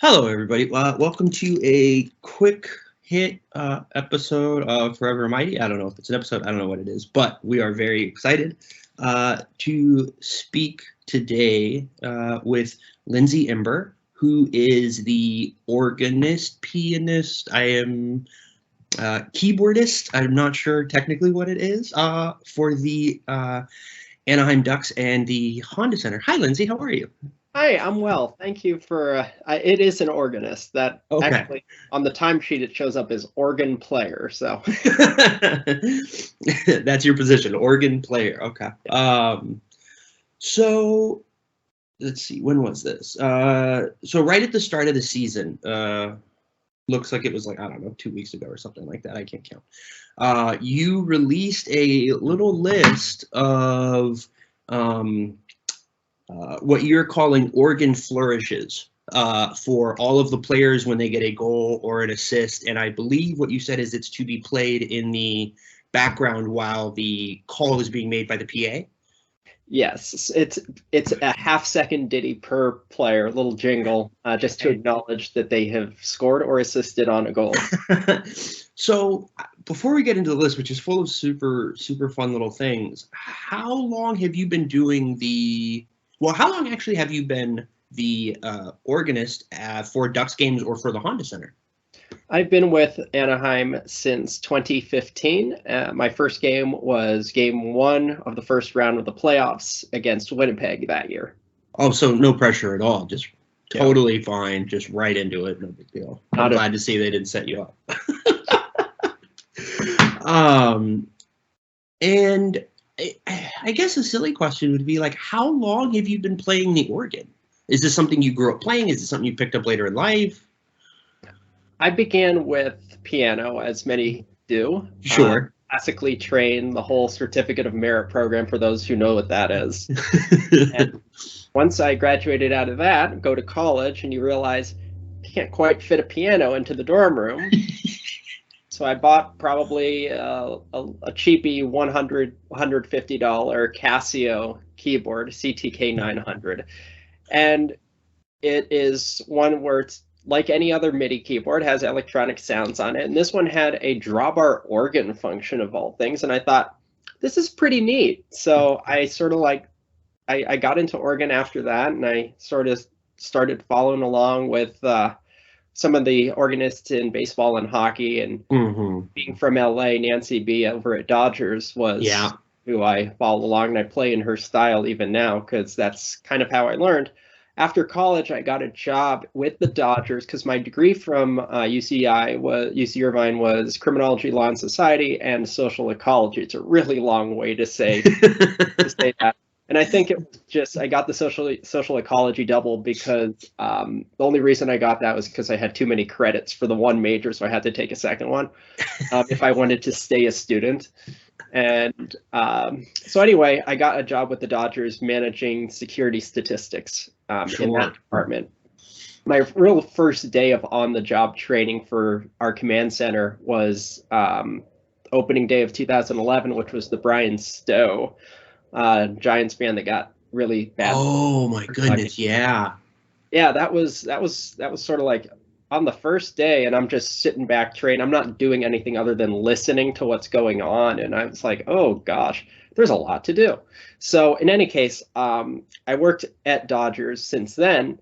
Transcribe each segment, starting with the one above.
Hello, everybody. Welcome to a quick hit episode of Forever Mighty. I don't know if it's an episode. I don't know what it is, but we are very excited to speak today with Lindsay Imber, who is the organist, pianist. I am keyboardist. I'm not sure technically what it is for the Anaheim Ducks and the Honda Center. Hi, Lindsay. How are you? Hi, I'm well. Thank you for. It is an organist. That actually on the timesheet it shows up as organ player. So that's your position, organ player. Okay. So let's see. When was this? So right at the start of the season. Looks like it was like, I don't know, 2 weeks ago or something like that. I can't count. You released a little list of what you're calling organ flourishes for all of the players when they get a goal or an assist. And I believe what you said is it's to be played in the background while the call is being made by the PA. Yes, it's a half-second ditty per player, little jingle, just to acknowledge that they have scored or assisted on a goal. So before we get into the list, which is full of super fun little things, how long have you been doing how long actually have you been the organist for Ducks games or for the Honda Center? I've been with Anaheim since 2015. My first game was game 1 of the first round of the playoffs against Winnipeg that year. Oh, so no pressure at all. Just totally fine. Just right into it. No big deal. I'm glad to see they didn't set you up. And I guess a silly question would be like, how long have you been playing the organ? Is this something you grew up playing? Is it something you picked up later in life? I began with piano, as many do. Sure. Classically trained, the whole Certificate of Merit program, for those who know what that is. And once I graduated out of that, go to college, and you realize you can't quite fit a piano into the dorm room. So I bought probably a cheapy $150 Casio keyboard, CTK 900. And it is one where it's like any other MIDI keyboard, has electronic sounds on it. And this one had a drawbar organ function of all things. And I thought, this is pretty neat. So I sort of I got into organ after that, and I sort of started following along with some of the organists in baseball and hockey. And being from LA, Nancy B over at Dodgers was who I followed along, and I play in her style even now because that's kind of how I learned. After college, I got a job with the Dodgers because my degree from UC Irvine was criminology, law and society, and social ecology. It's a really long way to say that. And I think it was just I got the social ecology double because the only reason I got that was because I had too many credits for the one major, so I had to take a second one if I wanted to stay a student. And so anyway, I got a job with the Dodgers managing security statistics in that department. My real first day of on-the-job training for our command center was opening day of 2011, which was the Brian Stowe Giants fan that got really bad. Oh my goodness, yeah. Yeah, that was sort of like on the first day, and I'm just sitting back training. I'm not doing anything other than listening to what's going on, and I was like, oh gosh, there's a lot to do. So in any case, I worked at Dodgers since then,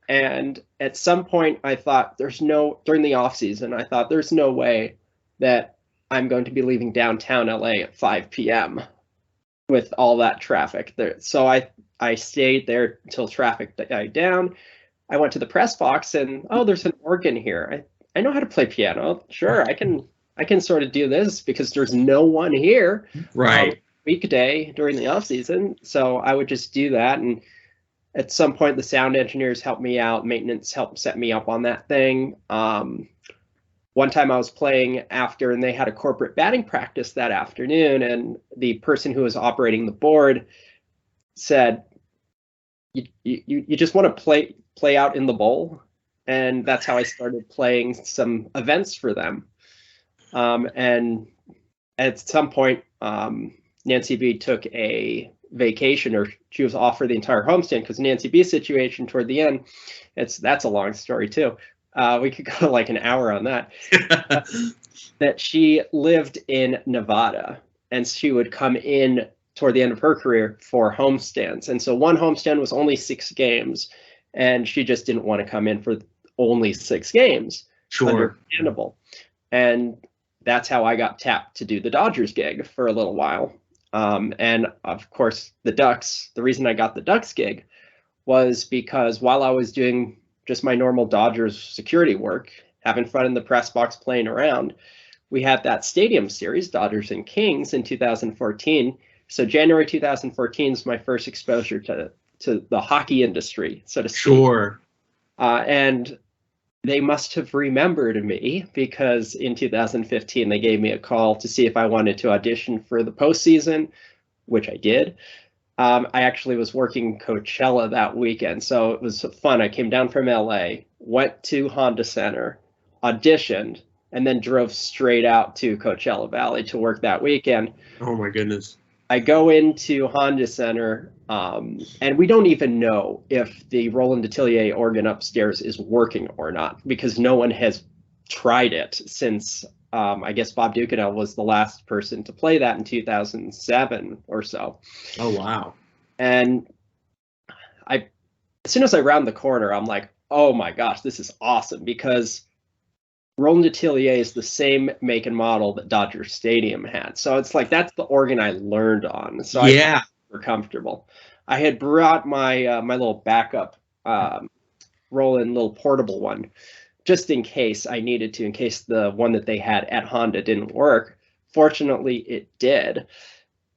and at some point I thought during the off season, I thought there's no way that I'm going to be leaving downtown LA at 5 p.m. with all that traffic there. So I stayed there until traffic died down. I went to the press box and, there's an organ here. I know how to play piano. Sure, I can sort of do this because there's no one here. Right. Weekday during the off season. So I would just do that. And at some point, the sound engineers helped me out. Maintenance helped set me up on that thing. One time I was playing after, and they had a corporate batting practice that afternoon. And the person who was operating the board said, you just want to play out in the bowl. And that's how I started playing some events for them. And at some point, Nancy B took a vacation, or she was off for the entire homestand, because Nancy B's situation toward the end, that's a long story too. We could go like an hour on that. That she lived in Nevada, and she would come in toward the end of her career for homestands. And so one homestand was only 6 games, and she just didn't want to come in for only 6 games. Sure. Understandable. And that's how I got tapped to do the Dodgers gig for a little while. And of course, the reason I got the Ducks gig was because while I was doing just my normal Dodgers security work, having fun in the press box, playing around, we had that stadium series, Dodgers and Kings, in 2014. So January 2014 is my first exposure to the hockey industry, so to speak. Sure. And they must have remembered me, because in 2015 they gave me a call to see if I wanted to audition for the postseason, which I did. I actually was working Coachella that weekend, so it was fun. I came down from LA, went to Honda Center, auditioned, and then drove straight out to Coachella Valley to work that weekend. Oh my goodness. I go into Honda Center, and we don't even know if the Roland Detillier organ upstairs is working or not, because no one has tried it since, I guess Bob Ducanel was the last person to play that in 2007 or so. Oh, wow. And as soon as I round the corner, I'm like, oh my gosh, this is awesome, because Roland Detillier is the same make and model that Dodger Stadium had. So it's like, that's the organ I learned on. So yeah, I felt super comfortable. I had brought my my little backup Roland little portable one, just in case I needed to, in case the one that they had at Honda didn't work. Fortunately, it did.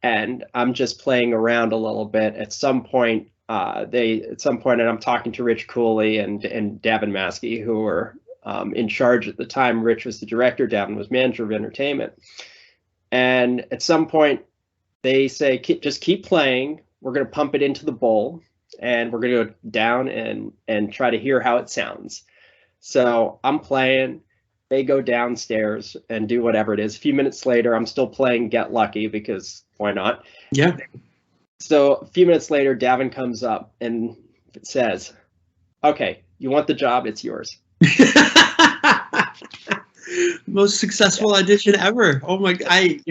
And I'm just playing around a little bit. At some point, and I'm talking to Rich Cooley and Davin Maskey, who were in charge at the time. Rich was the director, Davin was manager of entertainment. And at some point, they say, just keep playing. We're going to pump it into the bowl, and we're going to go down and try to hear how it sounds. So I'm playing. They go downstairs and do whatever it is. A few minutes later, I'm still playing Get Lucky, because why not? Yeah. So a few minutes later, Davin comes up and says, okay, you want the job? It's yours. Most successful audition ever. Oh my God. I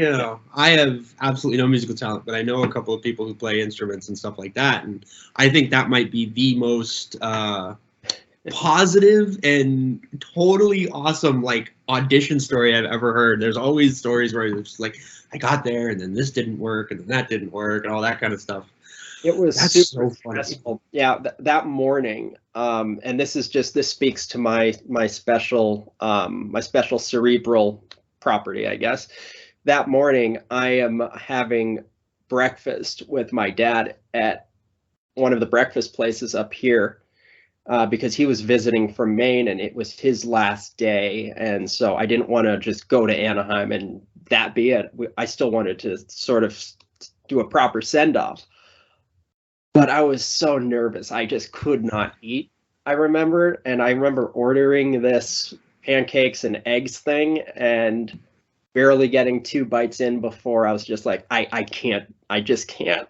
have absolutely no musical talent, but I know a couple of people who play instruments and stuff like that. And I think that might be the most positive and totally awesome like audition story I've ever heard. There's always stories where it's just like, I got there and then this didn't work and then that didn't work and all that kind of stuff. It was super stressful. Yeah, that morning, and this speaks to my special cerebral property, I guess. That morning, I am having breakfast with my dad at one of the breakfast places up here, because he was visiting from Maine and it was his last day, and so I didn't want to just go to Anaheim and that be it. I still wanted to sort of do a proper send-off. But I was so nervous. I just could not eat, I remember. And I remember ordering this pancakes and eggs thing and barely getting 2 bites in before I was just like, I can't. I just can't.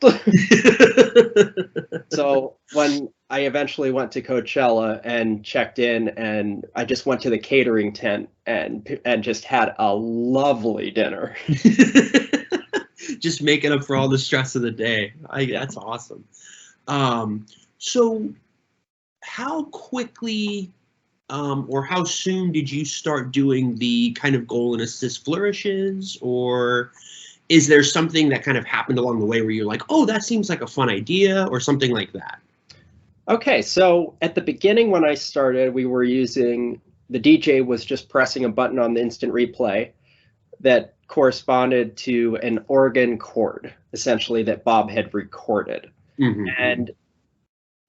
So when I eventually went to Coachella and checked in, and I just went to the catering tent and just had a lovely dinner. Just making up for all the stress of the day. That's awesome. So how quickly or how soon did you start doing the kind of goal and assist flourishes, or is there something that kind of happened along the way where you're like, oh, that seems like a fun idea, or something like that? Okay, so at the beginning when I started, we were using, the DJ was just pressing a button on the instant replay that corresponded to an organ chord, essentially, that Bob had recorded. Mm-hmm. And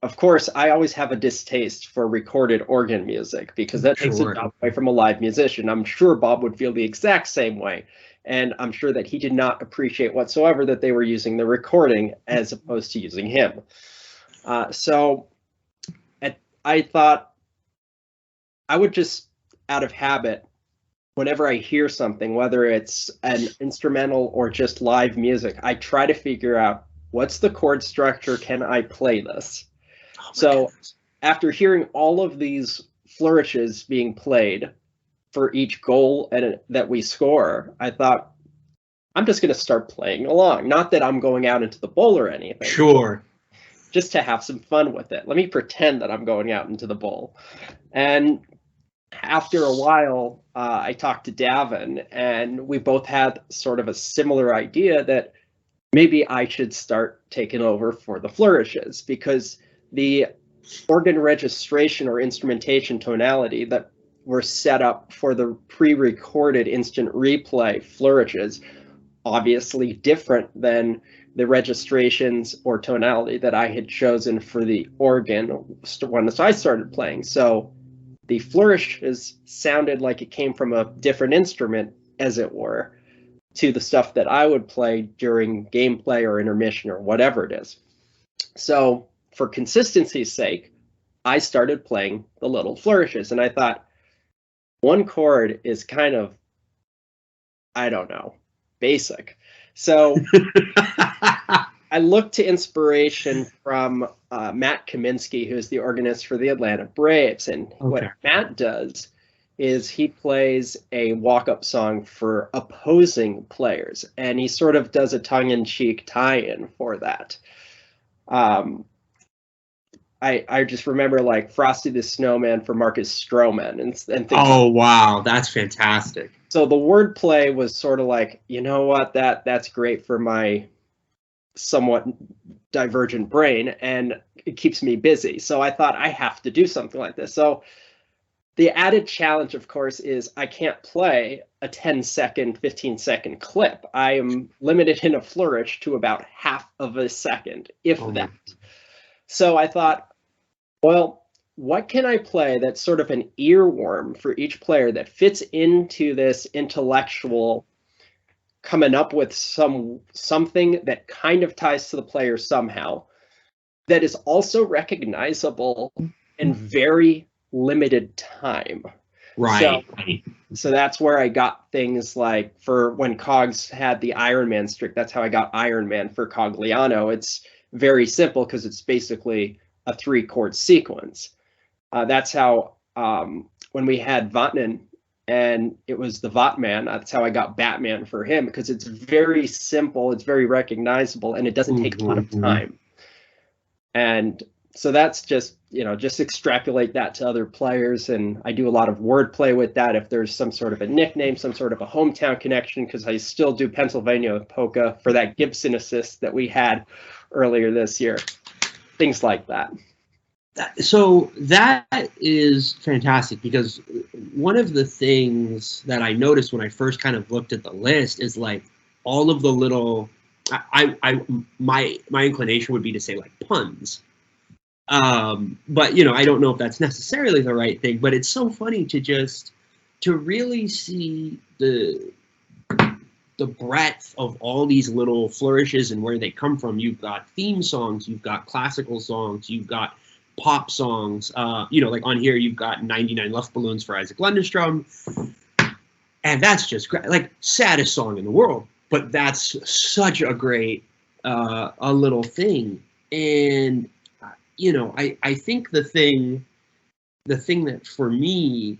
of course, I always have a distaste for recorded organ music, because that takes a job away from a live musician. I'm sure Bob would feel the exact same way. And I'm sure that he did not appreciate whatsoever that they were using the recording as opposed to using him. So I thought I would just, out of habit, whenever I hear something, whether it's an instrumental or just live music, I try to figure out what's the chord structure? Can I play this? Oh, So after hearing all of these flourishes being played for each goal that we score, I thought, I'm just going to start playing along. Not that I'm going out into the bowl or anything. Sure. Just to have some fun with it. Let me pretend that I'm going out into the bowl. And after a while, I talked to Davin, and we both had sort of a similar idea that maybe I should start taking over for the flourishes, because the organ registration or instrumentation tonality that were set up for the pre-recorded instant replay flourishes, obviously different than the registrations or tonality that I had chosen for the organ when I started playing. So the flourishes sounded like it came from a different instrument, as it were, to the stuff that I would play during gameplay or intermission or whatever it is. So for consistency's sake, I started playing the little flourishes, and I thought one chord is kind of, I don't know, basic. So I looked to inspiration from Matt Kaminsky, who's the organist for the Atlanta Braves. And what Matt does is he plays a walk-up song for opposing players, and he sort of does a tongue-in-cheek tie-in for that. I just remember like Frosty the Snowman for Marcus Stroman and things. Oh, wow, that's fantastic. So the wordplay was sort of like, you know what, that's great for my somewhat divergent brain, and it keeps me busy. So I thought I have to do something like this. So the added challenge, of course, is I can't play a 10-second, 15-second clip. I am limited in a flourish to about half of a second, if that. So I thought, well, what can I play that's sort of an earworm for each player that fits into this intellectual coming up with something that kind of ties to the player somehow, that is also recognizable in very limited time. Right. So that's where I got things like, for when Cogs had the Iron Man streak, that's how I got Iron Man for Cogliano. It's very simple because it's basically a 3-chord sequence. That's how when we had Vatanen and it was the Vatman, that's how I got Batman for him, because it's very simple, it's very recognizable, and it doesn't take a lot of time. And so that's just, just extrapolate that to other players. And I do a lot of wordplay with that. If there's some sort of a nickname, some sort of a hometown connection, because I still do Pennsylvania with polka for that Gibson assist that we had earlier this year. Things like that. So that is fantastic, because one of the things that I noticed when I first kind of looked at the list is like all of the little, my inclination would be to say like puns. But I don't know if that's necessarily the right thing, but it's so funny to really see the breadth of all these little flourishes and where they come from. You've got theme songs, you've got classical songs, you've got pop songs, like on here you've got 99 Luftballons for Isaac Lundestrom, and that's just great. Like, saddest song in the world, but that's such a great a little thing. And I think the thing that for me,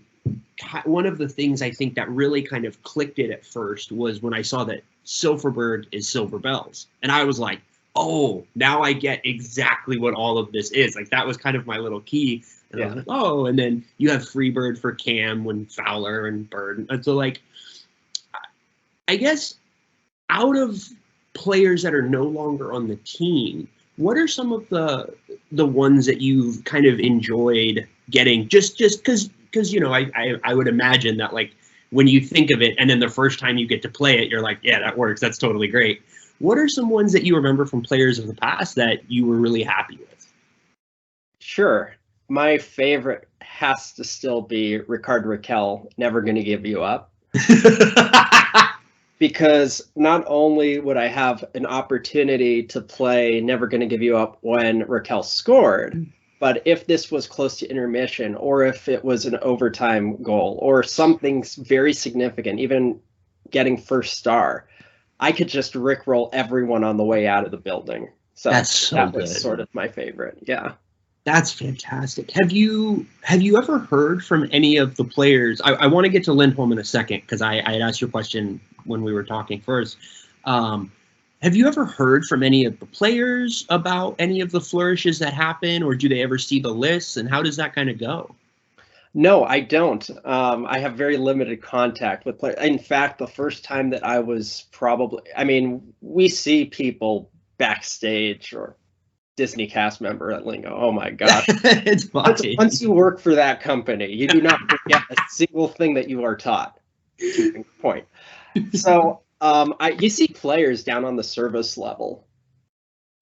one of the things I think that really kind of clicked it at first was when I saw that Silverberg is Silver Bells, and I was like, oh, now I get exactly what all of this is. Like, that was kind of my little key. And I was like, oh, and then you have Freebird for Cam when Fowler and Bird. And so, like, I guess out of players that are no longer on the team, what are some of the ones that you've kind of enjoyed getting? Just because I would imagine that, like, when you think of it and then the first time you get to play it, you're like, yeah, that works. That's totally great. What are some ones that you remember from players of the past that you were really happy with? Sure. My favorite has to still be Ricard Raquel, Never Gonna Give You Up. Because not only would I have an opportunity to play Never Gonna Give You Up when Raquel scored, but if this was close to intermission, or if it was an overtime goal, or something very significant, even getting first star, I could just rickroll everyone on the way out of the building. So That's so that good. was sort of my favorite. Yeah. That's fantastic. Have you ever heard from any of the players? I want to get to Lindholm in a second because I had asked you a question when we were talking first. Have you ever heard from any of the players about any of the flourishes that happen, or do they ever see the lists, and how does that kind of go? No, I don't. I have very limited contact with players. In fact, the first time that I was we see people backstage or Disney cast member at Lingo. Oh my gosh. It's funny. Once you work for that company, you do not forget a single thing that you are taught. Point. So you see players down on the service level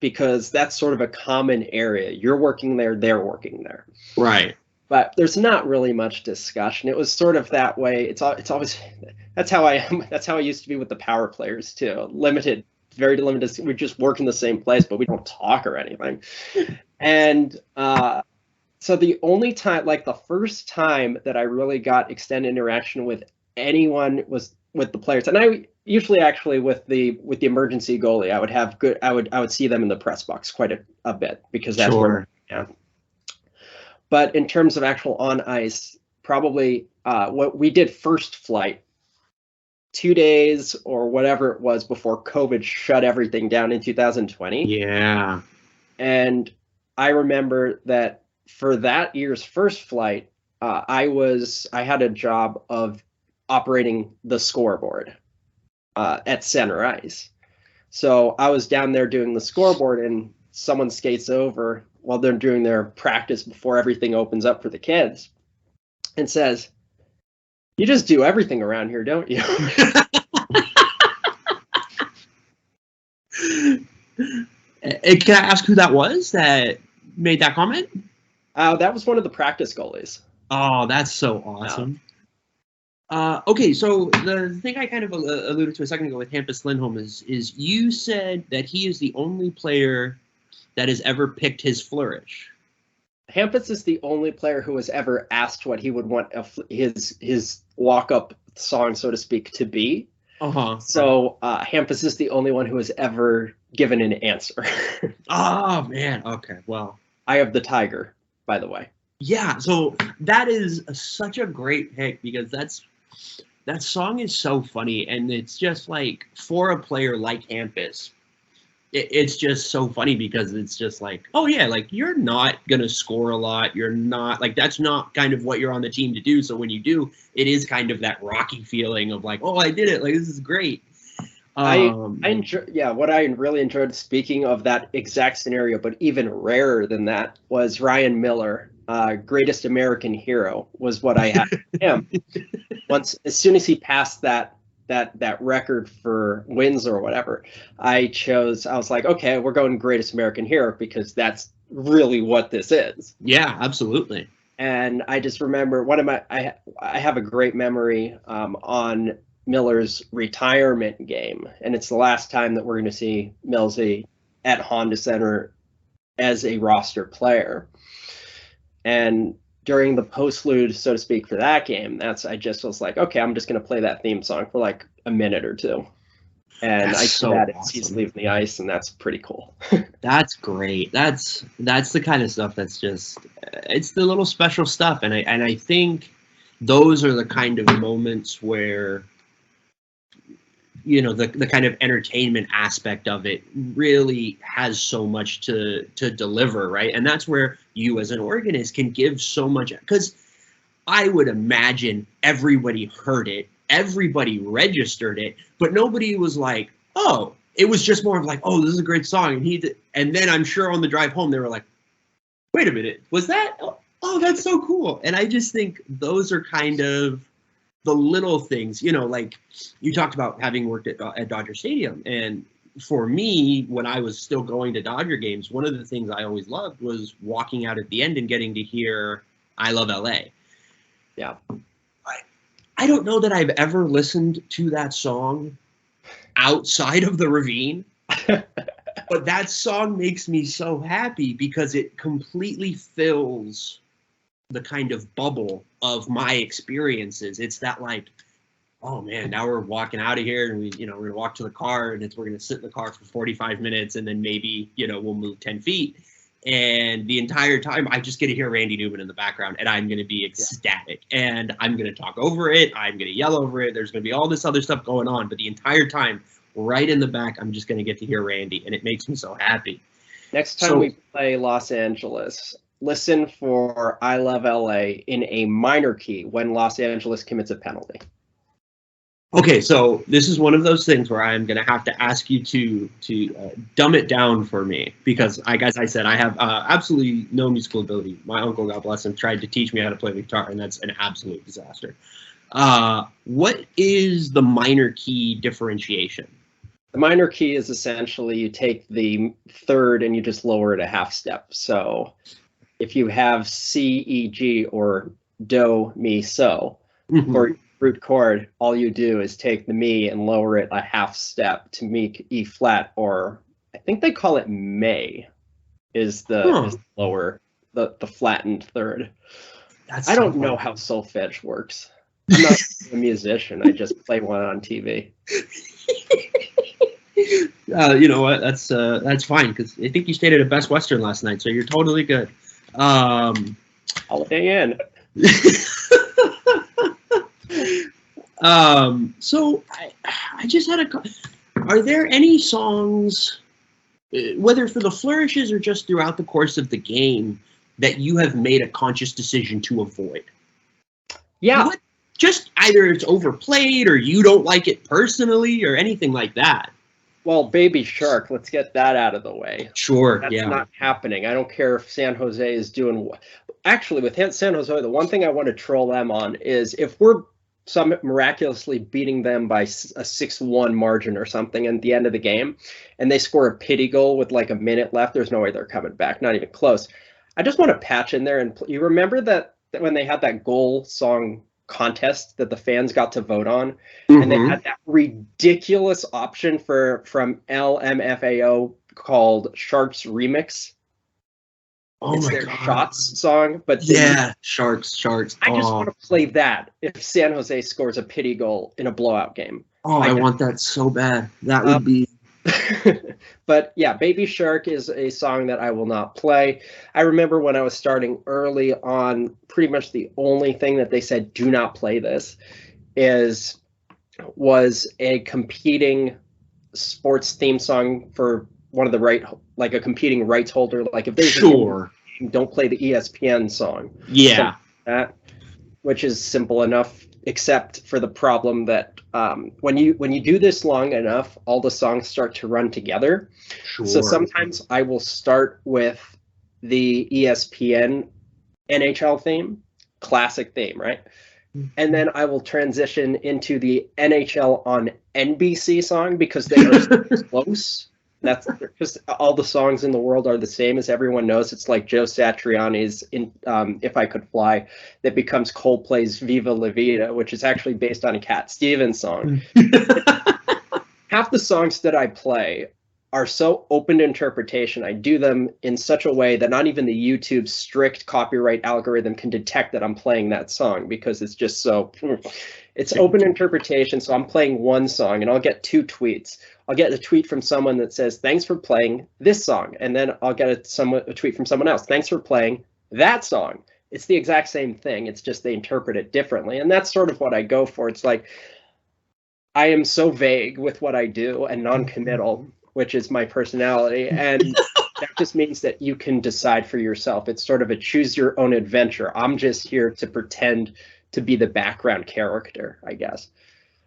because that's sort of a common area. You're working there, they're working there. Right. But there's not really much discussion. It was sort of that way. It's always that's how I am. That's how I used to be with the power players too. Limited, very limited. We just work in the same place, but we don't talk or anything. And so the only time, like the first time that I really got extended interaction with anyone was with the players, and I usually actually with the emergency goalie, I would see them in the press box quite a bit because that's where. Yeah. But in terms of actual on ice, probably what we did first flight 2 days or whatever it was before COVID shut everything down in 2020. Yeah. And I remember that for that year's first flight, I had a job of operating the scoreboard at center ice. So I was down there doing the scoreboard, and someone skates over while they're doing their practice before everything opens up for the kids and says, "You just do everything around here, don't you?" Can I ask who that was that made that comment? That was one of the practice goalies. Oh, that's so awesome. Okay, so the thing I kind of alluded to a second ago with Hampus Lindholm is you said that he is the only player that has ever picked his flourish. Hampus is the only player who has ever asked what he would want his walk-up song, so to speak, to be. So Hampus is the only one who has ever given an answer. Oh, man. Okay, well. Eye of the Tiger, by the way. Yeah, so that is such a great pick because that song is so funny, and it's just like, for a player like Hampus, it's just so funny because it's just like, oh yeah, like you're not gonna score a lot, you're not like, that's not kind of what you're on the team to do, so when you do, it is kind of that rocky feeling of like, oh, I did it, like this is great. I enjoy, what I really enjoyed, speaking of that exact scenario, but even rarer than that, was Ryan Miller. Greatest American Hero was what I had for him. As soon as he passed that record for wins or whatever, I was like, okay, we're going Greatest American Hero because that's really what this is. Yeah, absolutely. And I just remember I have a great memory on Miller's retirement game, and it's the last time that we're going to see Millsy at Honda Center as a roster player. And during the postlude, so to speak, for that game, I just was like, okay, I'm just going to play that theme song for like a minute or two. And that's I did that as he's leaving the ice, and that's pretty cool. That's great. That's the kind of stuff that's just, it's the little special stuff. And I think those are the kind of moments where, you know, the kind of entertainment aspect of it really has so much to deliver, right? And that's where you as an organist can give so much, because I would imagine everybody heard it, everybody registered it, but nobody was like, oh, it was just more of like, oh, this is a great song. And then I'm sure on the drive home, they were like, wait a minute, was that? Oh, that's so cool. And I just think those are kind of the little things, you know, like you talked about having worked at Dodger Stadium. And for me, when I was still going to Dodger games, one of the things I always loved was walking out at the end and getting to hear I Love LA. Yeah. I don't know that I've ever listened to that song outside of the Ravine, but that song makes me so happy because it completely fills the kind of bubble of my experiences. It's that like, oh man, now we're walking out of here, and we're gonna walk to the car, and we're gonna sit in the car for 45 minutes, and then maybe we'll move 10 feet. And the entire time, I just get to hear Randy Newman in the background, and I'm going to be ecstatic. And I'm going to talk over it. I'm going to yell over it. There's going to be all this other stuff going on. But the entire time, right in the back, I'm just going to get to hear Randy, and it makes me so happy. Next time we play Los Angeles, listen for I Love LA in a minor key when Los Angeles commits a penalty. Okay, so this is one of those things where I'm going to have to ask you to dumb it down for me, because, as I said, I have absolutely no musical ability. My uncle, God bless him, tried to teach me how to play the guitar, and that's an absolute disaster. What is the minor key differentiation? The minor key is essentially you take the third and you just lower it a half step. So if you have C, E, G, or Do, Mi, So, or root chord, all you do is take the Mi and lower it a half step to make E flat, or I think they call it May, is the lower, the flattened third. I don't know how solfege works. I'm not a musician. I just play one on TV. You know what? That's fine, because I think you stayed at a Best Western last night, so you're totally good. Holiday Inn. So I just had are there any songs, whether for the flourishes or just throughout the course of the game, that you have made a conscious decision to avoid? Yeah. Just either it's overplayed or you don't like it personally or anything like that. Well, Baby Shark, let's get that out of the way. Sure, That's not happening. I don't care if San Jose is doing... Actually, with San Jose, the one thing I want to troll them on is if we're miraculously beating them by a 6-1 margin or something at the end of the game, and they score a pity goal with like a minute left, there's no way they're coming back, not even close. I just want to patch in there. And you remember that when they had that goal song contest that the fans got to vote on, and they had that ridiculous option from LMFAO called Sharks Remix. It's their Shots song, but Sharks. I just want to play that if San Jose scores a pity goal in a blowout game. I want that so bad. That would be... But yeah, Baby Shark is a song that I will not play. I remember when I was starting early on, pretty much the only thing that they said, do not play this, was a competing sports theme song for one of the like a competing rights holder. Like if there's a game, don't play the ESPN song. Yeah. That, which is simple enough, except for the problem that when you do this long enough, all the songs start to run together. Sure. So sometimes I will start with the ESPN NHL theme, classic theme, right? And then I will transition into the NHL on NBC song because they are so close. That's because all the songs in the world are the same, as everyone knows. It's like Joe Satriani's If I Could Fly that becomes Coldplay's Viva La Vida, which is actually based on a Cat Stevens song. Half the songs that I play are so open to interpretation. I do them in such a way that not even the YouTube strict copyright algorithm can detect that I'm playing that song, because it's just so... It's open interpretation, so I'm playing one song, and I'll get 2 tweets. I'll get a tweet from someone that says, thanks for playing this song. And then I'll get a tweet from someone else, thanks for playing that song. It's the exact same thing. It's just they interpret it differently. And that's sort of what I go for. It's like, I am so vague with what I do and non-committal, which is my personality. And that just means that you can decide for yourself. It's sort of a choose your own adventure. I'm just here to pretend to be the background character, I guess.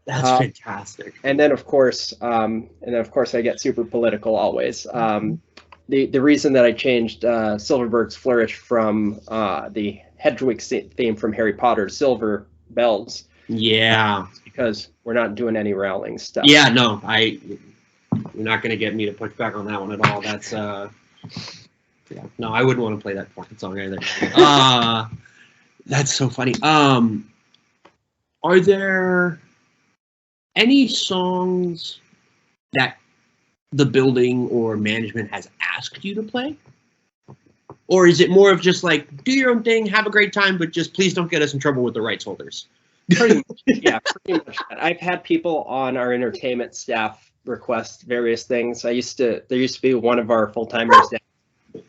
That's fantastic. And then of course I get super political always. The reason that I changed Silverberg's Flourish from the Hedwig theme from Harry Potter, Silver Bells. Yeah. Because we're not doing any Rowling stuff. Yeah, no, you're not going to get me to push back on that one at all. That's yeah, no, I wouldn't want to play that fucking song either. That's so funny. Are there any songs that the building or management has asked you to play? Or is it more of just like, do your own thing, have a great time, but just please don't get us in trouble with the rights holders? Pretty much, yeah, pretty much. I've had people on our entertainment staff request various things. There used to be one of our full-timers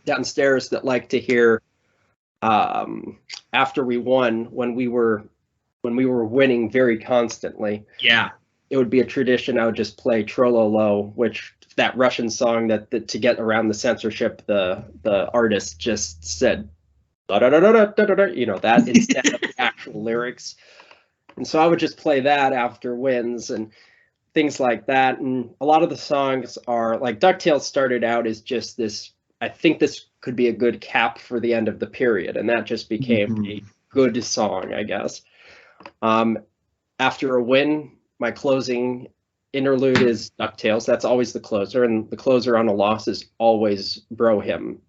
downstairs that liked to hear after we won, when we were winning very constantly. Yeah. It would be a tradition. I would just play Trololo, which that Russian song that to get around the censorship, the artist just said, da, da, da, da, da, da, da, you know, that instead of the actual lyrics. And so I would just play that after wins and things like that. And a lot of the songs are like DuckTales started out as just this, I think this could be a good cap for the end of the period. And that just became a good song, I guess. After a win, my closing interlude is DuckTales. That's always the closer. And the closer on a loss is always Bro Hymn,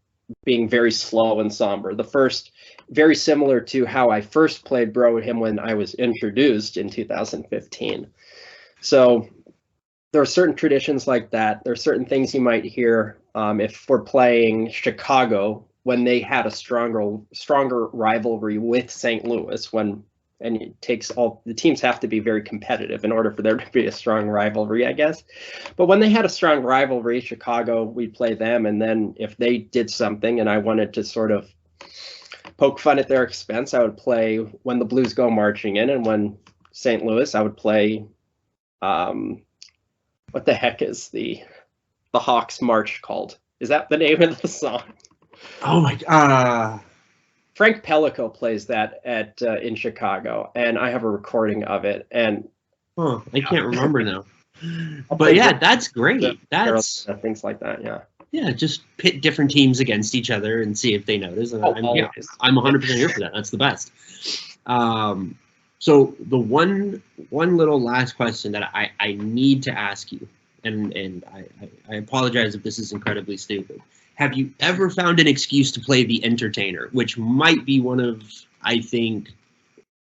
being very slow and somber. The first, very similar to how I first played Bro Hymn when I was introduced in 2015. So there are certain traditions like that. There are certain things you might hear if we're playing Chicago, when they had a stronger rivalry with St. Louis, and it takes the teams have to be very competitive in order for there to be a strong rivalry, I guess. But when they had a strong rivalry, Chicago, we'd play them. And then if they did something and I wanted to sort of poke fun at their expense, I would play When the Blues Go Marching In. And when St. Louis, I would play, what the heck is the Hawks March called? Is that the name of the song? Oh my God. Frank Pellico plays that in Chicago, and I have a recording of it. And I can't remember now. But yeah, that's great. That's things like that. Yeah. Yeah, just pit different teams against each other and see if they notice. And I'm 100% here for that. That's the best. So the one little last question that I need to ask you, and I apologize if this is incredibly stupid. Have you ever found an excuse to play the entertainer, which might be one of, I think,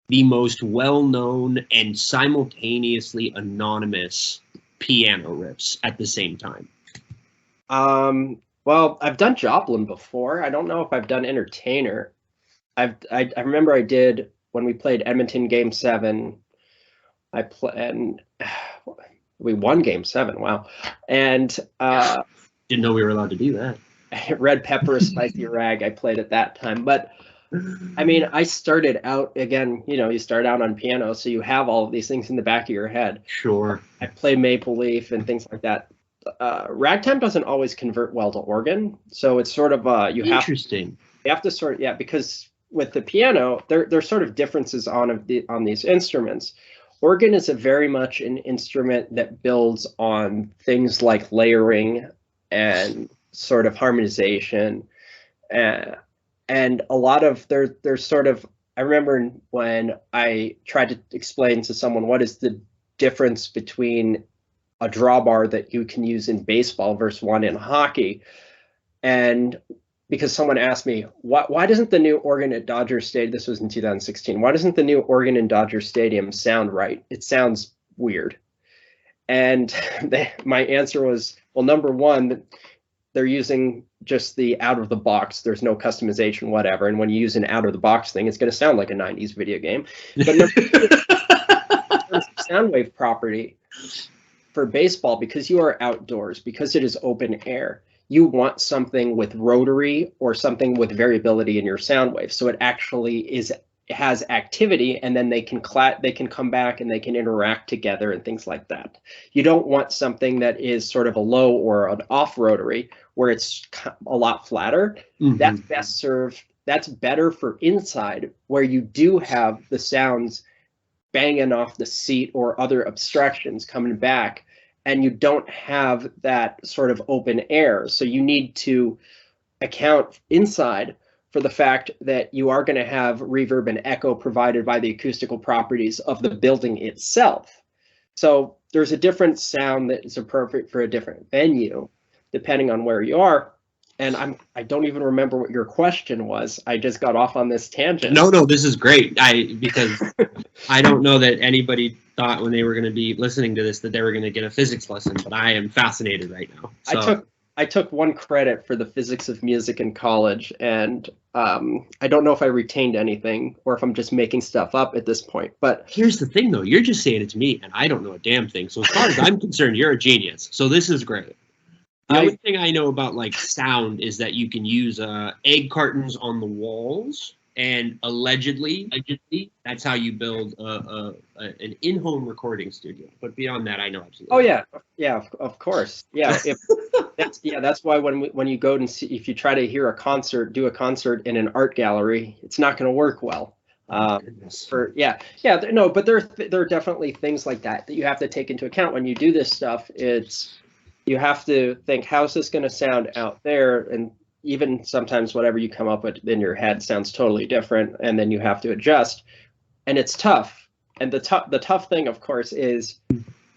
the most well-known and simultaneously anonymous piano riffs at the same time? Well, I've done Joplin before. I don't know if I've done entertainer. I remember I did when we played Edmonton Game 7. And we won Game 7. Wow. And didn't know we were allowed to do that. Red Pepper, a Spicy Rag, I played at that time. But I mean, I started out, again, you start out on piano, so you have all of these things in the back of your head. Sure. I play Maple Leaf and things like that. Ragtime doesn't always convert well to organ, so it's sort of you have to sort, because with the piano, there's sort of differences on these instruments. Organ is a very much an instrument that builds on things like layering and sort of harmonization, and a lot of there's sort of, I remember when I tried to explain to someone what is the difference between a drawbar that you can use in baseball versus one in hockey, and because someone asked me, why doesn't the new organ at Dodger Stadium, this was in 2016, why doesn't the new organ in Dodger Stadium sound right? It sounds weird. And my answer was, well, number one, they're using just the out of the box. There's no customization, whatever. And when you use an out of the box thing, it's going to sound like a 90s video game. But number two, sound wave property for baseball, because you are outdoors, because it is open air, you want something with rotary or something with variability in your sound wave. So it actually has activity, and then they can come back and they can interact together and things like that. You don't want something that is sort of a low or an off rotary where it's a lot flatter. Mm-hmm. That's best served. That's better for inside, where you do have the sounds banging off the seat or other obstructions coming back, and you don't have that sort of open air. So you need to account inside for the fact that you are going to have reverb and echo provided by the acoustical properties of the building itself. So there's a different sound that is appropriate for a different venue, depending on where you are. And I don't even remember what your question was. I just got off on this tangent. No, this is great. Because I don't know that anybody thought when they were going to be listening to this that they were going to get a physics lesson, but I am fascinated right now. So. I took one credit for the physics of music in college, and I don't know if I retained anything or if I'm just making stuff up at this point. But here's the thing, though. You're just saying it to me, and I don't know a damn thing. So as far as I'm concerned, you're a genius. So this is great. The only thing I know about like sound is that you can use egg cartons on the walls, and allegedly, that's how you build an in-home recording studio. But beyond that, I know absolutely. Oh yeah, of course, yeah. That's why when you go and see, if you try to do a concert in an art gallery, it's not going to work well. But there are definitely things like that you have to take into account when you do this stuff. You have to think, how's this going to sound out there? And even sometimes whatever you come up with in your head sounds totally different, and then you have to adjust. And it's tough. And the tough thing, of course, is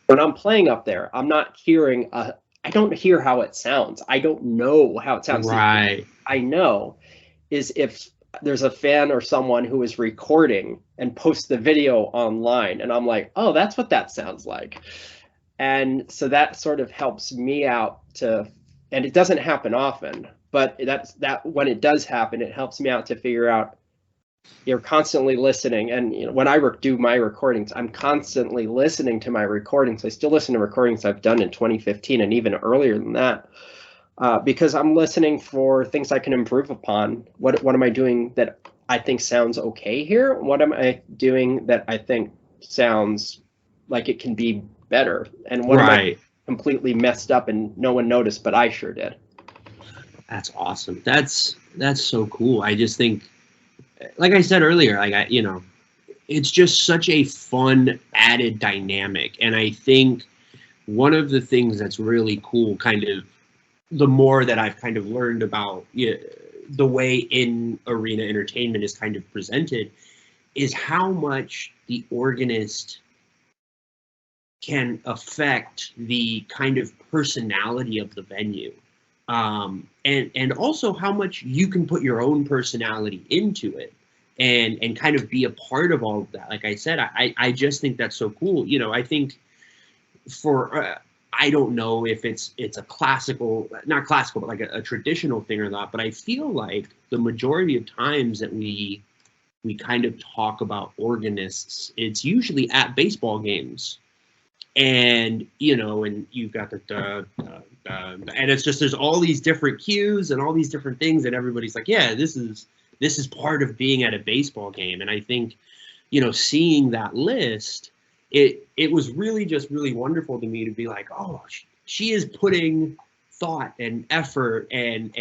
when I'm playing up there, I'm not hearing I don't hear how it sounds. I don't know how it sounds. Right. I know is if there's a fan or someone who is recording and posts the video online, and I'm like, oh, that's what that sounds like. And so that sort of helps me out and it doesn't happen often, but that when it does happen, it helps me out to figure out. You're constantly listening, and when I do my recordings, I'm constantly listening to my recordings. I still listen to recordings I've done in 2015 and even earlier than that, because I'm listening for things I can improve upon. What am I doing that I think sounds okay here? What am I doing that I think sounds like it can be better? And what am I completely messed up and no one noticed, but I sure did. That's awesome. That's so cool. I just think, like I said earlier, it's just such a fun added dynamic. And I think one of the things that's really cool, kind of the more that I've kind of learned about the way in arena entertainment is kind of presented, is how much the organist can affect the kind of personality of the venue. And also how much you can put your own personality into it and kind of be a part of all of that. Like I said, I just think that's so cool. I think I don't know if it's a not classical, but like a traditional thing or not, but I feel like the majority of times that we kind of talk about organists, it's usually at baseball games. And and you've got and it's just, there's all these different cues and all these different things, and everybody's like, yeah, this is part of being at a baseball game. And I think seeing that list, it was really just really wonderful to me to be like, oh, she is putting thought and effort and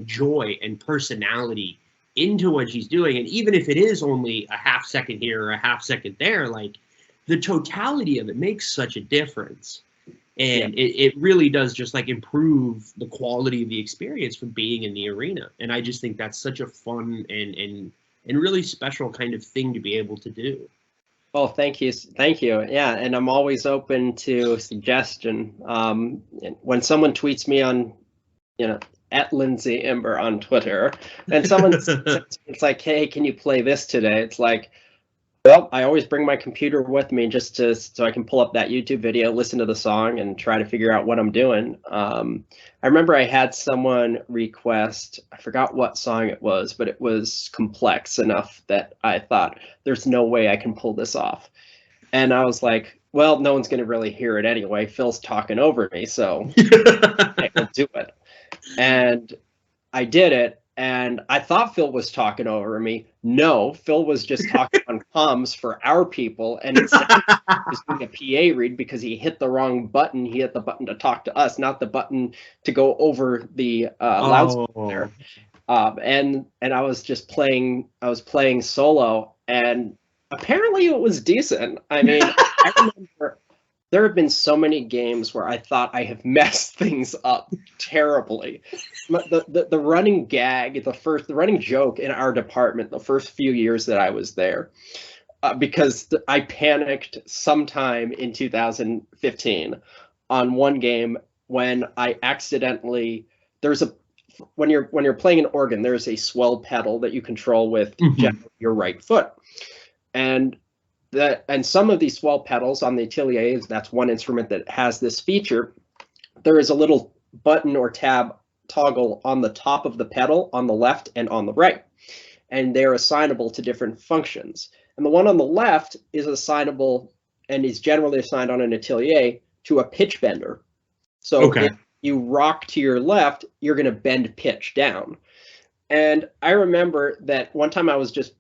joy and personality into what she's doing. And even if it is only a half second here or a half second there, like, the totality of it makes such a difference. And it really does just like improve the quality of the experience from being in the arena. And I just think that's such a fun and really special kind of thing to be able to do. Oh, thank you. Yeah, and I'm always open to suggestion. When someone tweets me on, at Lindsay Imber on Twitter, and someone it's like, hey, can you play this today? It's like, well, I always bring my computer with me just so I can pull up that YouTube video, listen to the song, and try to figure out what I'm doing. I remember I had someone request, I forgot what song it was, but it was complex enough that I thought, there's no way I can pull this off. And I was like, well, no one's going to really hear it anyway. Phil's talking over me, so I can do it. And I did it. And I thought Phil was talking over me. No, Phil was just talking on comms for our people, and it said he was doing a PA read because he hit the wrong button. He hit the button to talk to us, not the button to go over the loudspeaker. And I was just playing. I was playing solo, and apparently it was decent. I mean, I remember there have been so many games where I thought I have messed things up terribly. The running gag, the running joke in our department the first few years that I was there, because I panicked sometime in 2015 on one game when I accidentally, when you're playing an organ, there's a swell pedal that you control with your right foot. And some of these swell pedals on the Atelier, that's one instrument that has this feature. There is a little button or tab toggle on the top of the pedal on the left and on the right. and they're assignable to different functions. And the one on the left is assignable and is generally assigned on an atelier to a pitch bender. So if you rock to your left, you're going to bend pitch down. And I remember that one time I was just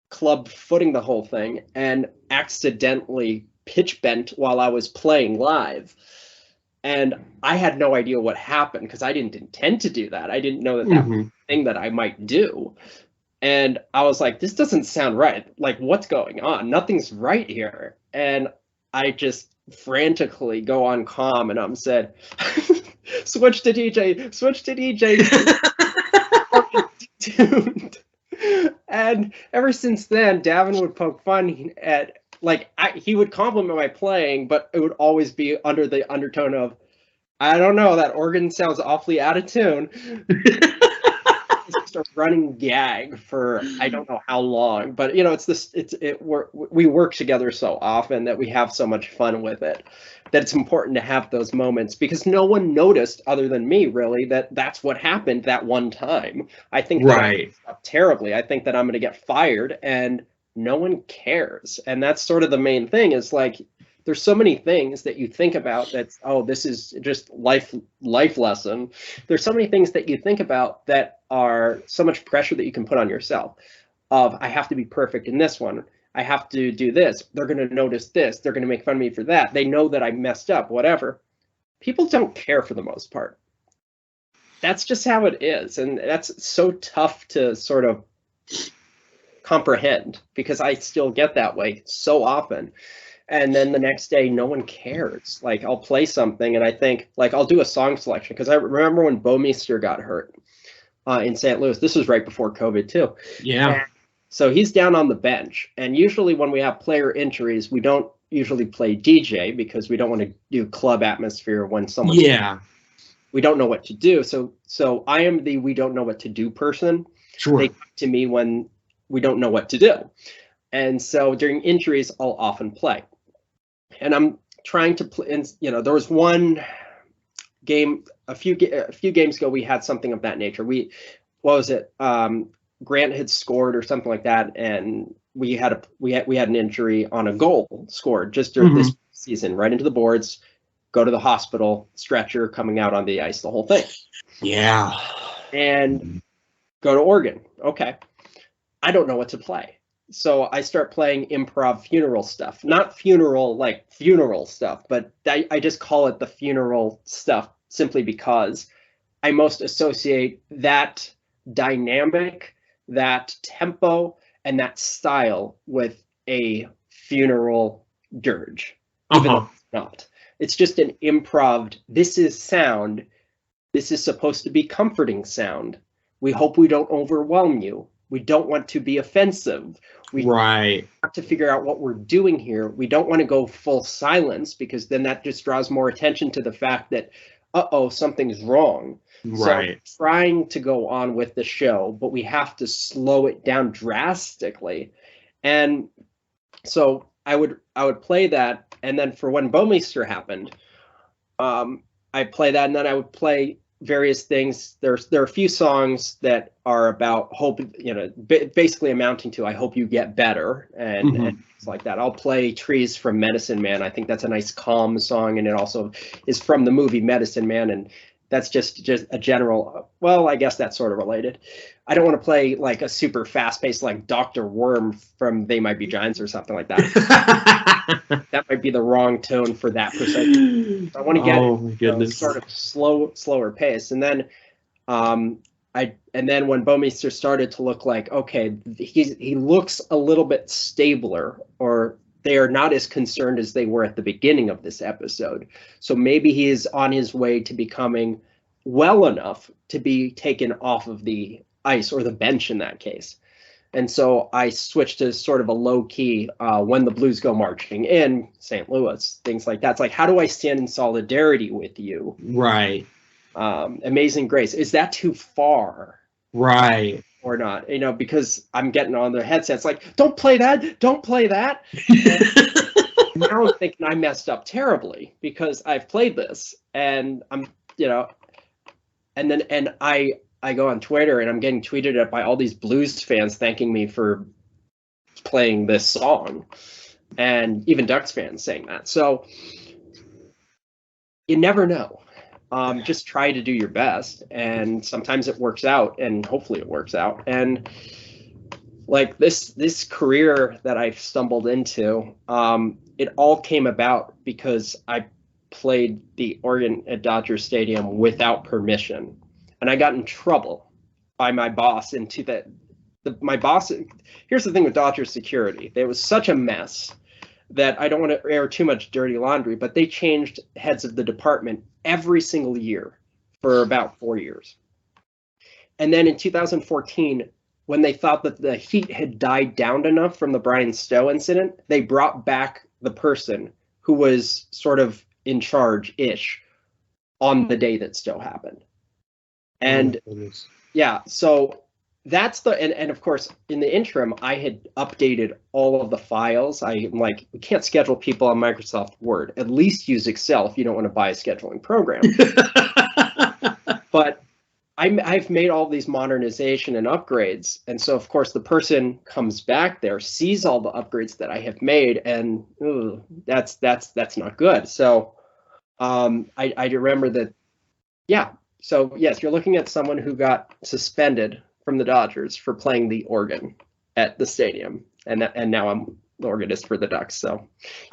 club footing the whole thing and accidentally pitch bent while I was playing live. And I had no idea what happened because I didn't intend to do that. I didn't know that that was a thing that I might do. And I was like, this doesn't sound right. Like, what's going on? Nothing's right here. And I just frantically go on comm and I'm said, switch to DJ, switch to DJ. Tuned. And ever since then, Davin would poke fun at, like, he would compliment my playing, but it would always be under the undertone of, I don't know, that organ sounds awfully out of tune. It's just a running gag for I don't know how long, but you know, we work together so often that we have so much fun with it that it's important to have those moments because no one noticed other than me really that that's what happened that one time. I think that I messed up terribly. I think that I'm going to get fired and no one cares. And that's sort of the main thing is like, there's so many things that you think about that's, oh, this is just life lesson. There's so many things that you think about that are so much pressure that you can put on yourself of, I have to be perfect in this one. I have to do this. They're going to notice this. They're going to make fun of me for that. They know that I messed up, whatever. People don't care for the most part. That's just how it is. And that's so tough to sort of comprehend because I still get that way so often. And then the next day, no one cares. Like, I'll play something and I think, like, I'll do a song selection. Because I remember when Bomeister got hurt in St. Louis. This was right before COVID, too. Yeah. And so he's down on the bench. And usually when we have player injuries, we don't usually play DJ because we don't want to do club atmosphere when someone. Yeah. We don't know what to do. So I am the we don't know what to do person. Sure. They come to me when we don't know what to do. And so during injuries, I'll often play. And I'm trying to play, and you know, there was one game a few games ago. We had something of that nature. What was it? Grant had scored or something like that, and we had an injury on a goal scored just during this season, right into the boards. Go to the hospital, stretcher, coming out on the ice, the whole thing. Yeah. And go to Oregon. Okay, I don't know what to play. So I start playing improv funeral stuff, not funeral like funeral stuff, but I just call it the funeral stuff simply because I most associate that dynamic, that tempo, and that style with a funeral dirge. Even though it's not. It's just an improv. This is sound. This is supposed to be comforting sound. We hope we don't overwhelm you. We don't want to be offensive. We have to figure out what we're doing here. We don't want to go full silence because then that just draws more attention to the fact that, something's wrong. So trying to go on with the show, but we have to slow it down drastically. And so I would play that. And then for when Bomeister happened, I play that and then I would play various things. There are a few songs that are about hope, you know, basically amounting to I hope you get better and things like that. I'll play Trees from Medicine Man. I think that's a nice calm song, and it also is from the movie Medicine Man, and that's just a general, well, I guess that's sort of related. I don't want to play like a super fast-paced like Dr. Worm from They Might Be Giants or something like that. That might be the wrong tone for that precise. I want to get sort of slower pace. And then when Bomeister started to look like, okay, he looks a little bit stabler, or they are not as concerned as they were at the beginning of this episode. So maybe he is on his way to becoming well enough to be taken off of the ice, or the bench in that case. And so I switched to sort of a low key When the Blues Go Marching In, St. Louis, things like that. It's like, how do I stand in solidarity with you? Right. Amazing Grace. Is that too far? Right. Or not, you know, because I'm getting on their headsets like, don't play that, don't play that. Now I'm thinking I messed up terribly because I've played this and I'm, you know, and I go on Twitter and I'm getting tweeted at by all these blues fans thanking me for playing this song, and even Ducks fans saying that. So you never know. Just try to do your best, and sometimes it works out, and hopefully it works out. And like this career that I've stumbled into, it all came about because I played the organ at Dodger Stadium without permission, and I got in trouble by my boss into that. My boss. Here's the thing with Dodger security: it was such a mess that I don't want to air too much dirty laundry, but they changed heads of the department every single year for about 4 years. And then in 2014, when they thought that the heat had died down enough from the Brian Stowe incident, they brought back the person who was sort of in charge-ish on the day that Stowe happened. And yeah, so that's and of course, in the interim, I had updated all of the files. I'm like, we can't schedule people on Microsoft Word. At least use Excel if you don't want to buy a scheduling program. But I've made all these modernization and upgrades. And so, of course, the person comes back there, sees all the upgrades that I have made, and that's not good. So I remember that, yeah. So, yes, you're looking at someone who got suspended from the Dodgers for playing the organ at the stadium, and now I'm the organist for the Ducks. So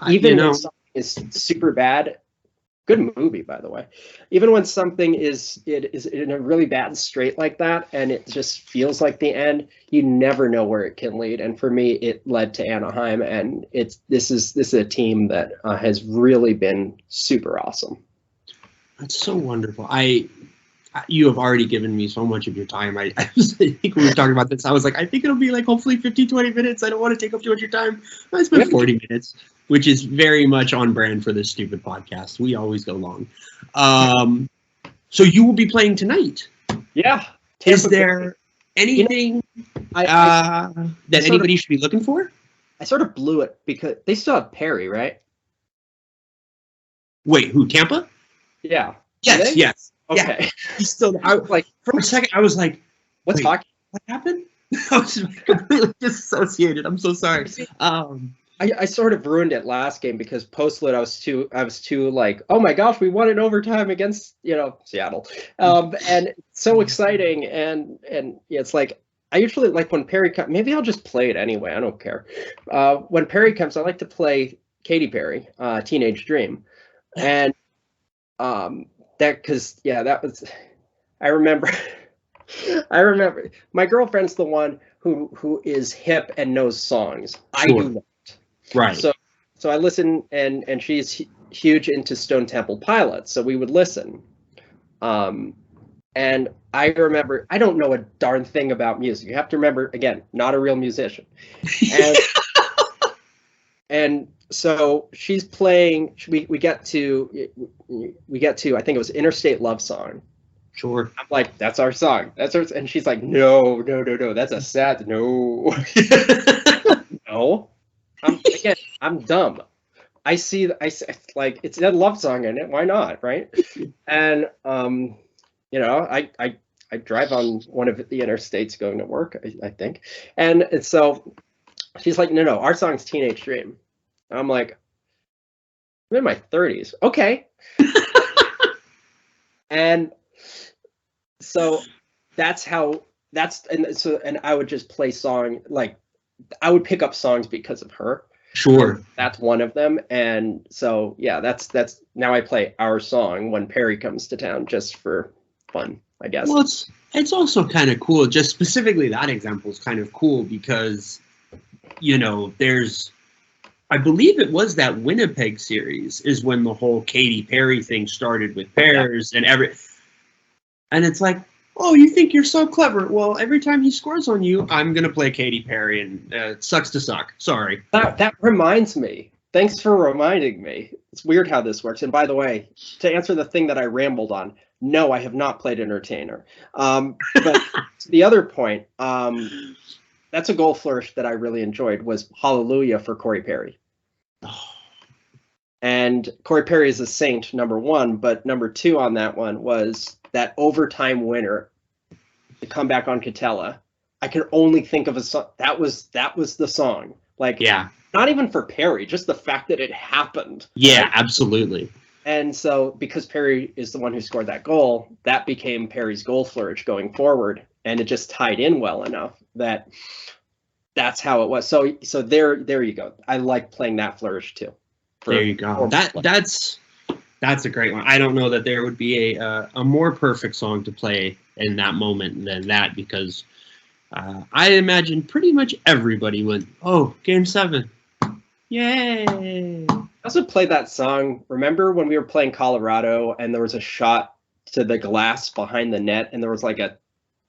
even when something is super bad, good movie, by the way, even when something is in a really bad strait like that, and it just feels like the end, you never know where it can lead. And for me, it led to Anaheim, and this is a team that has really been super awesome. That's so wonderful. You have already given me so much of your time. I think we were talking about this. I was like, I think it'll be like hopefully 15, 20 minutes. I don't want to take up too much of your time. I spent 40 minutes, which is very much on brand for this stupid podcast. We always go long. So you will be playing tonight. Yeah. Is there anything that anybody should be looking for? I sort of blew it because they still have Perry, right? Wait, who? Tampa? Yeah. Yes. Okay. Yeah, he's still. I like for a second. I was like, "What's hockey? What happened?" I was completely disassociated. I'm so sorry. I sort of ruined it last game because post-lit I was too like, oh my gosh, we won in overtime against Seattle, and so exciting, and yeah, it's like I usually like when Perry comes. Maybe I'll just play it anyway. I don't care. When Perry comes, I like to play Katy Perry, Teenage Dream, and that was, I remember my girlfriend's the one who is hip and knows songs. Sure. I do not. Right. So I listen, and she's huge into Stone Temple Pilots, so we would listen. And I remember, I don't know a darn thing about music. You have to remember, again, not a real musician. And so she's playing. We get to I think it was Interstate Love Song. Sure. I'm like, that's our song. That's ours. And she's like, no. That's a sad no. No. I'm dumb. I see like it's a love song in it. Why not, right? And I drive on one of the interstates going to work. I think, and so she's like, no, our song's Teenage Dream. I'm like, I'm in my 30s. Okay. And so and I would just play song, like I would pick up songs because of her. Sure. And that's one of them. And so, yeah, that's now I play our song when Perry comes to town just for fun, I guess. Well, it's also kind of cool. Just specifically that example is kind of cool because, I believe it was that Winnipeg series is when the whole Katy Perry thing started with pairs and it's like, oh, you think you're so clever. Well, every time he scores on you, I'm going to play Katy Perry, and it sucks to suck. Sorry. That reminds me. Thanks for reminding me. It's weird how this works. And by the way, to answer the thing that I rambled on, no, I have not played Entertainer. But to the other point, that's a goal flourish that I really enjoyed was Hallelujah for Corey Perry. And Corey Perry is a saint, number one, but number two on that one was that overtime winner the comeback on Catella, I could only think of a song that was the song. Like, Yeah. Not even for Perry, just the fact that it happened. Yeah, absolutely. And so, because Perry is the one who scored that goal, that became Perry's goal flourish going forward, and it just tied in well enough that that's how it was. So there you go. I like playing that flourish too. There you go. That's a great one. I don't know that there would be a more perfect song to play in that moment than that, because I imagine pretty much everybody went, "Oh, Game 7. Yay!" I also played that song. Remember when we were playing Colorado and there was a shot to the glass behind the net and there was like a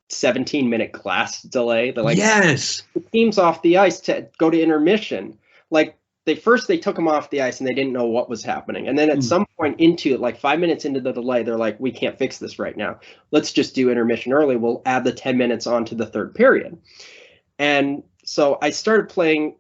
17-minute glass delay? Yes. The team's off the ice to go to intermission. Like they took them off the ice and they didn't know what was happening. And then at some point into it, like 5 minutes into the delay, they're like, we can't fix this right now. Let's just do intermission early. We'll add the 10 minutes onto the third period. And so I started playing.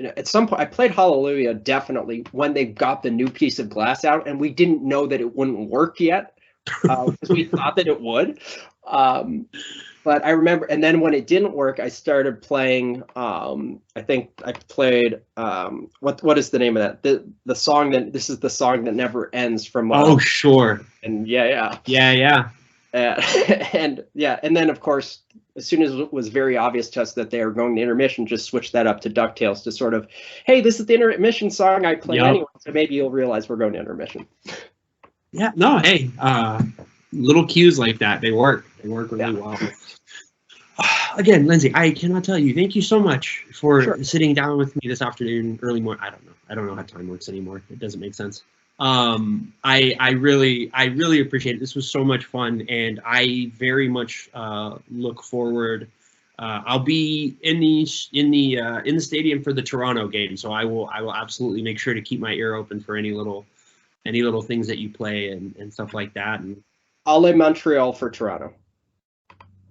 At some point, I played Hallelujah definitely when they got the new piece of glass out, and we didn't know that it wouldn't work yet because we thought that it would. But I remember, and then when it didn't work, I started playing. I think I played what is the name of that? The song that this is the song that never ends from. Oh, sure. And yeah. And then of course, as soon as it was very obvious to us that they were going to intermission, just switch that up to DuckTales to sort of, hey, this is the intermission song I play anyway, so maybe you'll realize we're going to intermission. Yeah, no, hey, little cues like that, they work. They work really well. Again, Lindsay, I cannot tell you, thank you so much for sitting down with me this afternoon, early morning. I don't know how time works anymore. It doesn't make sense. I really appreciate it. This was so much fun, and I very much look forward. I'll be in the stadium for the Toronto game, so I will absolutely make sure to keep my ear open for any little things that you play and stuff like that. And I'll lay Montreal for Toronto.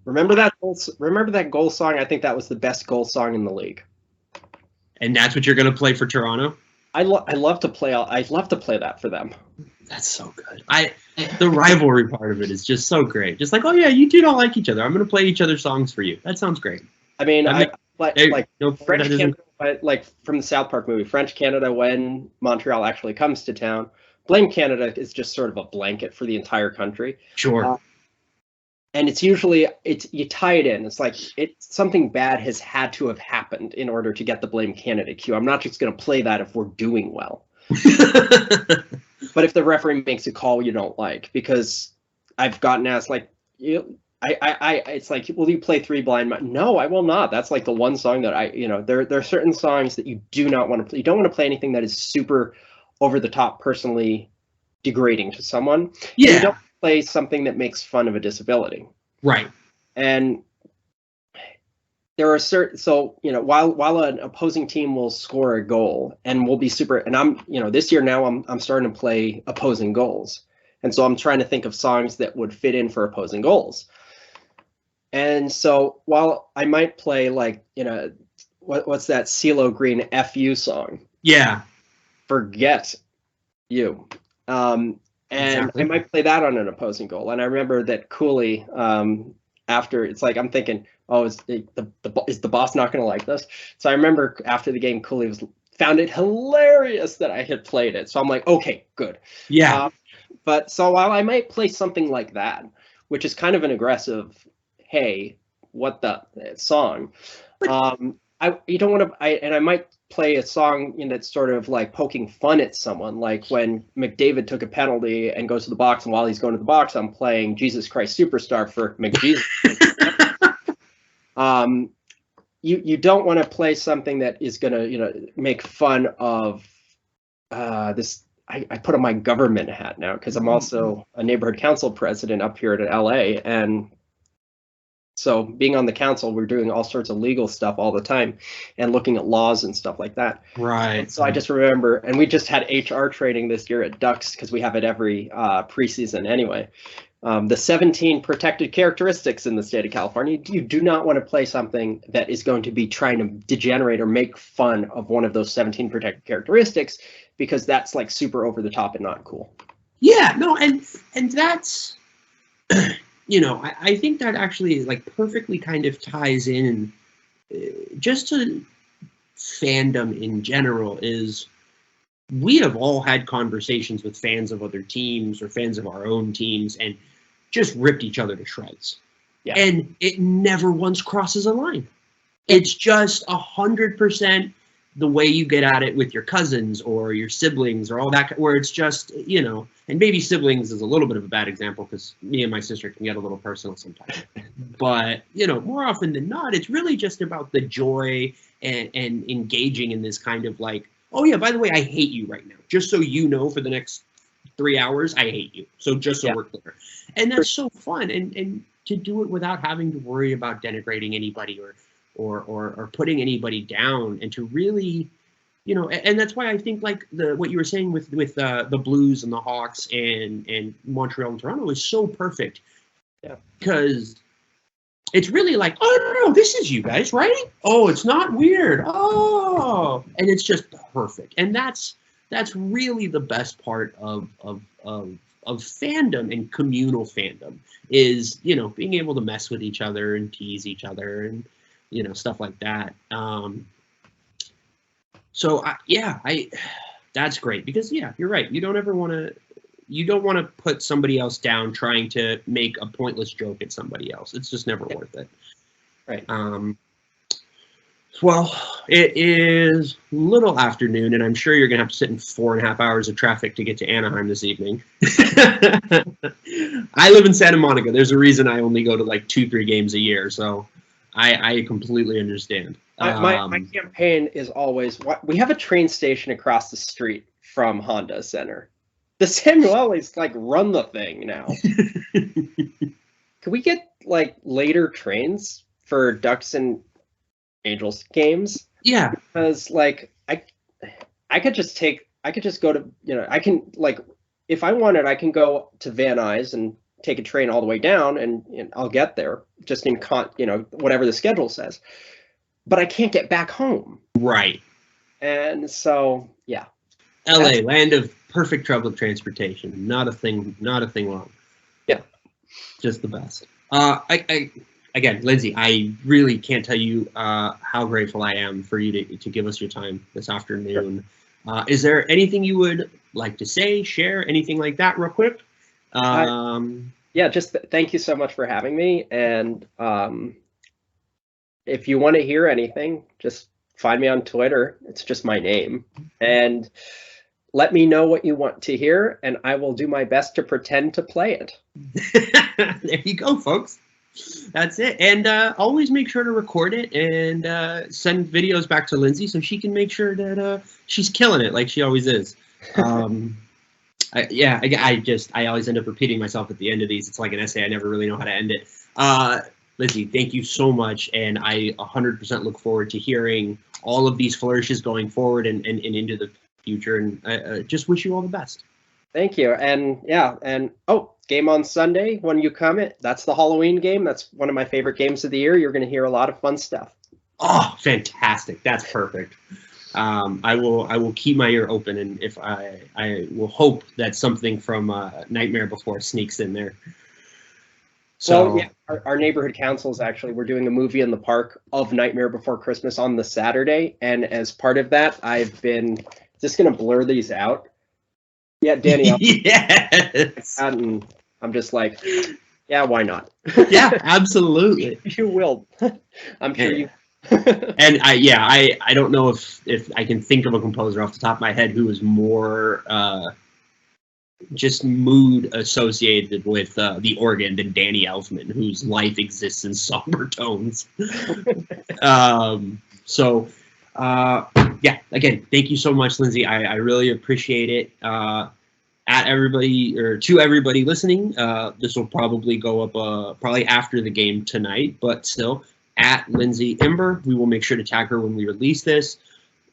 Remember that goal song? I think that was the best goal song in the league. And that's what you're going to play for Toronto? I love to play that for them. That's so good. The rivalry part of it is just so great. Just like, oh yeah, you two don't like each other. I'm going to play each other's songs for you. That sounds great. I mean, French Canada, like from the South Park movie, French Canada, when Montreal actually comes to town, Blame Canada is just sort of a blanket for the entire country. Sure. And it's usually you tie it in. It's like something bad has had to have happened in order to get the Blame Canada cue. I'm not just going to play that if we're doing well. But if the referee makes a call you don't like, because I've gotten asked like, it's like, will you play Three Blind Men? No, I will not. That's like the one song that there are certain songs that you do not want to play. You don't want to play anything that is super over the top, personally degrading to someone. Yeah. You don't play something that makes fun of a disability. Right. And there are certain, while an opposing team will score a goal and will be super, and I'm, this year now I'm starting to play opposing goals. And so I'm trying to think of songs that would fit in for opposing goals. And so while I might play like, what's that CeeLo Green FU song? Yeah. Forget you. And exactly. I might play that on an opposing goal. And I remember that Cooley, after, it's like I'm thinking, oh, is the boss not going to like this? So I remember after the game, Cooley found it hilarious that I had played it. So I'm like, okay, good. Yeah. But so while I might play something like that, which is kind of an aggressive, hey, what the song? You don't want to. I might play a song that's sort of like poking fun at someone, like when McDavid took a penalty and goes to the box, and while he's going to the box, I'm playing Jesus Christ Superstar for McJesus. You don't want to play something that is going to make fun of this. I put on my government hat now because I'm also a neighborhood council president up here in LA, and so being on the council, we're doing all sorts of legal stuff all the time and looking at laws and stuff like that. Right. And so I just remember, and we just had HR training this year at Ducks because we have it every preseason anyway. The 17 protected characteristics in the state of California. You do not want to play something that is going to be trying to degenerate or make fun of one of those 17 protected characteristics, because that's like super over the top and not cool. Yeah, no, and that's I think that actually like perfectly kind of ties in just to fandom in general. Is we have all had conversations with fans of other teams or fans of our own teams and just ripped each other to shreds. Yeah. And it never once crosses a line. It's just 100% the way you get at it with your cousins or your siblings or all that, where it's just, and maybe siblings is a little bit of a bad example because me and my sister can get a little personal sometimes. But, more often than not, it's really just about the joy and engaging in this kind of like, oh, yeah, by the way, I hate you right now. Just so you know, for the next 3 hours, I hate you. So just so we're clear. And that's so fun. And to do it without having to worry about denigrating anybody or putting anybody down, and to really, and that's why I think like what you were saying with the Blues and the Hawks and Montreal and Toronto is so perfect. Yeah. Because it's really like, oh, no, this is you guys, right? Oh, it's not weird. Oh, and it's just perfect. And that's really the best part of fandom and communal fandom is, being able to mess with each other and tease each other and, stuff like that. That's great because, you're right. You don't want to put somebody else down trying to make a pointless joke at somebody else. It's just never worth it. Right. Well, it is little afternoon, and I'm sure you're going to have to sit in 4.5 hours of traffic to get to Anaheim this evening. I live in Santa Monica. There's a reason I only go to like 2-3 games a year, so I completely understand. My campaign is always, we have a train station across the street from Honda Center. The Samuelis like run the thing now. Can we get like later trains for Ducks and Angels games? Yeah, because like I could just go to, I can, like, if I wanted, I can go to Van Nuys and take a train all the way down and I'll get there just in whatever the schedule says, but I can't get back home. Right. And so, yeah. LA, land of perfect public transportation. Not a thing wrong. Yeah. Just the best. Again, Lindsay, I really can't tell you how grateful I am for you to give us your time this afternoon. Sure. Is there anything you would like to say, share, anything like that real quick? Just thank you so much for having me. And if you want to hear anything, just find me on Twitter. It's just my name. And let me know what you want to hear, and I will do my best to pretend to play it. There you go, folks. That's it. And always make sure to record it and send videos back to Lindsay so she can make sure that she's killing it like she always is. I always end up repeating myself at the end of these. It's like an essay. I never really know how to end it. Lindsay, thank you so much. And I 100% look forward to hearing all of these flourishes going forward and into the future. And I just wish you all the best. Thank you. And game on Sunday when you come. That's the Halloween game. That's one of my favorite games of the year. You're going to hear a lot of fun stuff. Oh, fantastic. That's perfect. I will keep my ear open, and if I will hope that something from Nightmare Before sneaks in there. So our neighborhood councils we're doing a movie in the park of Nightmare Before Christmas on the Saturday, and as part of that, I've been just going to blur these out. Yeah, Danny. Yes. And I'm just like, yeah, why not? Yeah, absolutely. You will. I'm sure you. And I don't know if I can think of a composer off the top of my head who is more just mood associated with the organ than Danny Elfman, whose life exists in somber tones. Again, thank you so much, Lindsay. I really appreciate it. To everybody listening, this will probably go up probably after the game tonight, but still, at Lindsay Imber, we will make sure to tag her when we release this.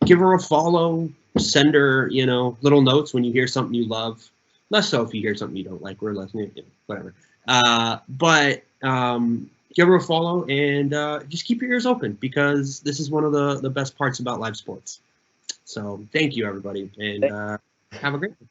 Give her a follow, send her, little notes when you hear something you love. Less so if you hear something you don't like. We're listening, whatever. Give her a follow and just keep your ears open, because this is one of the best parts about live sports. So thank you, everybody, and have a great one.